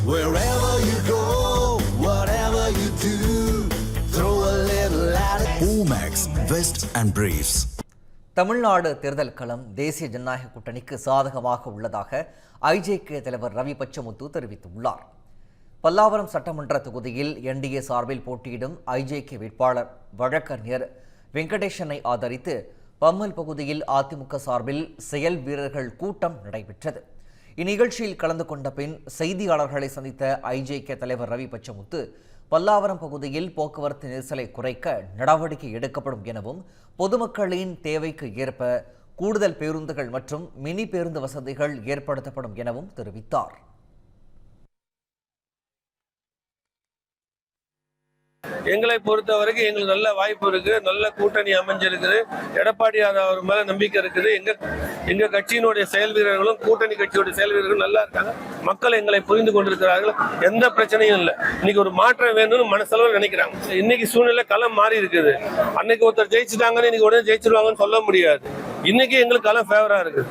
Wherever you go, whatever you do, throw a little at it. Omax, Vest and Briefs. Tamil Nadu தேர்தல் களம் தேசிய ஜனநாயக கூட்டணிக்கு சாதகமாக உள்ளதாக ஐஜேகே தலைவர் ரவி பச்சமுத்து தெரிவித்துள்ளார். பல்லாவரம் சட்டமன்ற தொகுதியில் என்டிஏ சார்பில் போட்டியிடும் ஐஜேகே வேட்பாளர் வழக்கறிஞர் வெங்கடேசனை ஆதரித்து பம்மல் பகுதியில் அதிமுக சார்பில் செயல் வீரர்கள் கூட்டம் நடைபெற்றது. இந்நிகழ்ச்சியில் கலந்து கொண்ட பின் செய்தியாளர்களை சந்தித்த ஐஜேகே தலைவர் ரவி பச்சமுத்து பல்லாவரம் பகுதியில் போக்குவரத்து நெரிசலை குறைக்க நடவடிக்கை எடுக்கப்படும் எனவும் பொதுமக்களின் தேவைக்கு ஏற்ப கூடுதல் பேருந்துகள் மற்றும் மினி பேருந்து வசதிகள் ஏற்படுத்தப்படும் எனவும் தெரிவித்தார். எங்களை பொறுத்த வரைக்கும் எங்களுக்கு நல்ல வாய்ப்பு இருக்கு, நல்ல கூட்டணி அமைஞ்சிருக்குது. எடப்பாடியார் அவர் மேல நம்பிக்கை இருக்குது. எங்க கட்சியினுடைய செயல் வீரர்களும் கூட்டணி கட்சியுடைய செயல் வீரர்களும் நல்லா இருக்காங்க. மக்கள் எங்களை புரிந்து கொண்டிருக்கிறார்கள். எந்த பிரச்சனையும் இல்லை. இன்னைக்கு ஒரு மாற்றம் வேணும்னு மனசளவு நினைக்கிறாங்க. இன்னைக்கு சூழ்நிலை களம் மாறி இருக்குது. அன்னைக்கு ஒருத்தர் ஜெயிச்சுட்டாங்கன்னு இன்னைக்கு உடனே ஜெயிச்சிருவாங்கன்னு சொல்ல முடியாது. இன்னைக்கு எங்களுக்கு களம் ஃபேவரா இருக்குது.